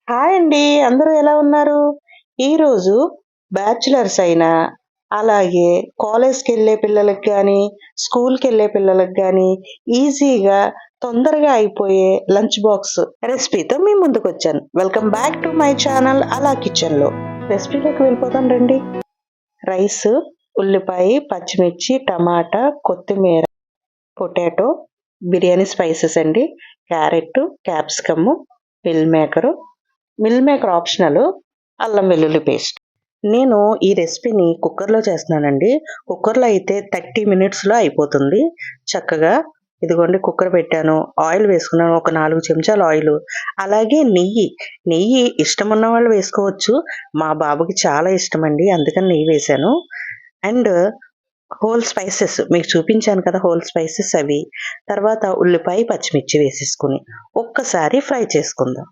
Hi అండి. అందరూ ఎలా ఉన్నారు? ఈరోజు బ్యాచిలర్స్ అయినా, అలాగే కాలేజ్‌కెళ్ళే పిల్లలకి గానీ, స్కూల్‌కెళ్ళే పిల్లలకి గానీ, ఈజీగా తొందరగా అయిపోయే లంచ్ బాక్స్ రెసిపీతో మీ ముందుకొచ్చాను. Welcome back to my channel అలా కిచెన్‌లో. రెసిపీలోకి వెళ్ళిపోదాం రండి. రైసు, ఉల్లిపాయ, పచ్చిమిర్చి, టమాటా, కొత్తిమీర, పొటాటో, బిర్యానీ స్పైసెస్ అండి, carrot, capsicum, meal maker, meal maker optional, అల్లం వెల్లుల్లి పేస్ట్. నేను ఈ రెసిపీని కుక్కర్‌లో చేస్తున్నానండి. కుక్కర్‌లో అయితే 30 మినిట్స్‌లో అయిపోతుంది. చక్కగా ఇదిగోండి కుక్కర్ పెట్టాను. ఆయిల్ వేసుకున్నాను. ఒక 4 చెంచాలు ఆయిలు. అలాగే నెయ్యి. నెయ్యి ఇష్టమున్న వాళ్ళు వేసుకోవచ్చు. మా బాబుకి చాలా ఇష్టమండి. అందుకని నెయ్యి వేశాను. అండ్ హోల్ స్పైసెస్ మీకు చూపించాను కదా! హోల్ స్పైసెస్ అవి. తర్వాత ఉల్లిపాయ, పచ్చిమిర్చి వేసేసుకొని ఒక్కసారి ఫ్రై చేసుకుందాం.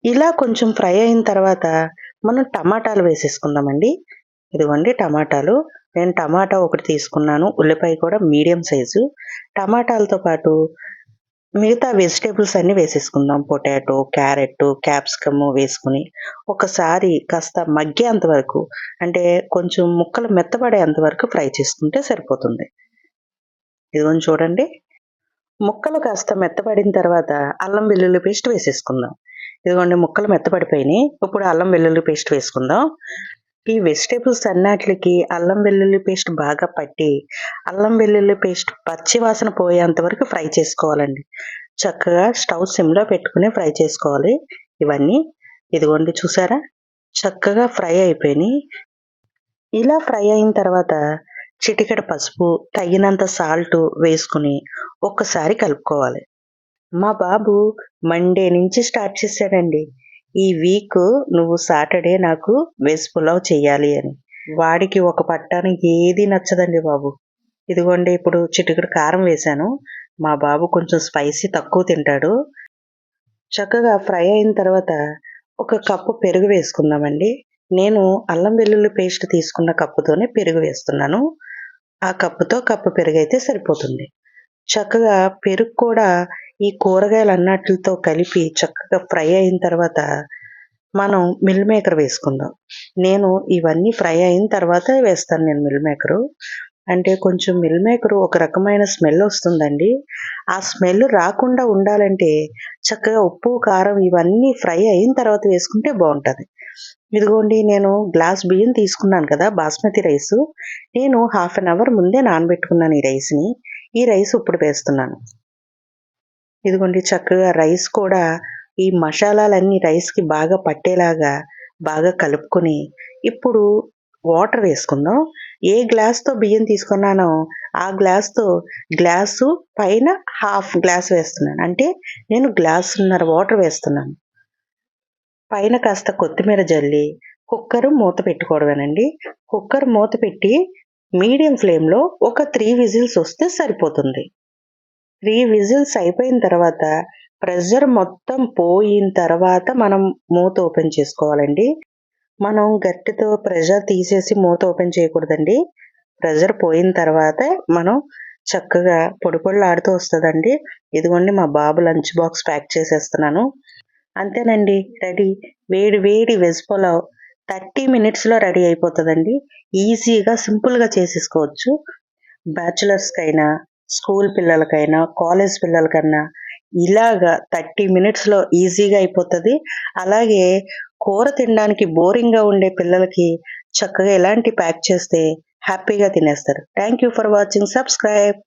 ఇలా కొంచెం ఫ్రై అయిన తర్వాత మనం టమాటాలు వేసేసుకుందామండి. ఇదిగోండి టమాటాలు. నేను టమాటా ఒకటి తీసుకున్నాను. ఉల్లిపాయ కూడా మీడియం సైజు. టమాటాలతో పాటు మిగతా వెజిటబుల్స్ అన్నీ వేసేసుకుందాం. పొటాటో, క్యారెట్టు, క్యాప్సికము వేసుకొని ఒకసారి కాస్త మగ్గేంత వరకు అంటే కొంచెం ముక్కలు మెత్తబడేంత వరకు ఫ్రై చేసుకుంటే సరిపోతుంది. ఇదిగోండి చూడండి. ముక్కలు కాస్త మెత్తబడిన తర్వాత అల్లం వెల్లుల్లి పేస్ట్ వేసేసుకుందాం. ఇదిగోండి ముక్కలు మెత్తబడిపోయినాయి. ఇప్పుడు అల్లం వెల్లుల్లి పేస్ట్ వేసుకుందాం. ఈ వెజిటబుల్స్ అన్నిట్లికి అల్లం వెల్లుల్లి పేస్ట్ బాగా పట్టి, అల్లం వెల్లుల్లి పేస్ట్ పచ్చి వాసన పోయేంత వరకు ఫ్రై చేసుకోవాలండి. చక్కగా స్టవ్ సిమ్‌లో పెట్టుకొని ఫ్రై చేసుకోవాలి ఇవన్నీ. ఇదిగోండి చూసారా? చక్కగా ఫ్రై అయిపోయినియి. ఇలా ఫ్రై అయిన తర్వాత చిటికెడు పసుపు, తగినంత సాల్టు వేసుకొని ఒక్కసారి కలుపుకోవాలి. మా బాబు మండే నుంచి స్టార్ట్ చేశాడండి. ఈ వీకు నువ్వు సాటర్‌డే నాకు వెజ్ పులావ్ చెయ్యాలి అని. వాడికి ఒక పట్టాన ఏది నచ్చదండి బాబు. ఇదిగోండి ఇప్పుడు చిటికెడు కారం వేశాను. మా బాబు కొంచెం స్పైసీ తక్కువ తింటాడు. చక్కగా ఫ్రై అయిన తర్వాత ఒక కప్పు పెరుగు వేసుకుందామండి. నేను అల్లం వెల్లుల్లి పేస్ట్ తీసుకున్న కప్పుతోనే పెరుగు వేస్తున్నాను. ఆ కప్పుతో కప్పు పెరుగైతే సరిపోతుంది. చక్కగా పెరుగు కూడా ఈ కూరగాయలన్నిటితో కలిపి చక్కగా ఫ్రై అయిన తర్వాత మనం మిల్ మేకర్ వేసుకుందాం. నేను ఇవన్నీ ఫ్రై అయిన తర్వాతే వేస్తాను నేను మిల్ మేకరు. అంటే కొంచెం మిల్ మేకరు ఒక రకమైన స్మెల్ వస్తుందండి. ఆ స్మెల్ రాకుండా ఉండాలంటే చక్కగా ఉప్పు, కారం ఇవన్నీ ఫ్రై అయిన తర్వాత వేసుకుంటే బావుంటది. ఇదిగోండి నేను గ్లాస్ బియ్యం తీసుకున్నాను కదా! బాస్మతి రైసు. నేను హాఫ్ అన్ అవర్ ముందే నానబెట్టుకున్నాను ఈ రైస్‌ని. ఈ రైస్ ఇప్పుడు వేస్తున్నాను. ఇదిగోండి చక్కగా రైస్ కూడా ఈ మషాలాలన్నీ రైస్‌కి బాగా పట్టేలాగా బాగా కలుపుకొని, ఇప్పుడు వాటర్ వేసుకుందాం. ఏ గ్లాస్‌తో బియ్యం తీసుకున్నానో, ఆ గ్లాస్‌తో గ్లాసు పైన హాఫ్ గ్లాస్ వేస్తున్నాను. అంటే నేను గ్లాసున్నర వాటర్ వేస్తున్నాను. పైన కాస్త కొత్తిమీర జల్లి, కుక్కరు మూత పెట్టుకోవడమేనండి. కుక్కర్ మూత పెట్టి మీడియం ఫ్లేమ్‌లో ఒక 3 విజిల్స్ వస్తే సరిపోతుంది. 3 విజిల్స్ అయిపోయిన తర్వాత ప్రెషర్ మొత్తం పోయిన తర్వాత మనం మూత ఓపెన్ చేసుకోవాలండి. మనం గరిటెతో ప్రెషర్ తీసేసి మూత ఓపెన్ చేయకూడదండి. ప్రెషర్ పోయిన తర్వాతే మనం చక్కగా పొడి పొడిలాడుతూ వస్తదండి. ఇదిగోండి మా బాబు లంచ్ బాక్స్ ప్యాక్ చేసేస్తున్నాను. అంతేనండి రెడీ. వేడి వేడి వెజ్ పులావ్ 30 మినిట్స్‌లో రెడీ అయిపోతదండి. ఈజీగా సింపుల్‌గా చేసేసుకోవచ్చు. బ్యాచిలర్స్‌కైనా, స్కూల్ పిల్లలకైనా, కాలేజ్ పిల్లలకన్నా ఇలాగా 30 మినిట్స్‌లో ఈజీగా అయిపోతది. అలాగే కూర తినడానికి బోరింగ్‌గా ఉండే పిల్లలకి చక్కగా ఇలాంటి ప్యాక్ చేస్తే హ్యాపీగా తినేస్తారు. Thank you for watching. Subscribe.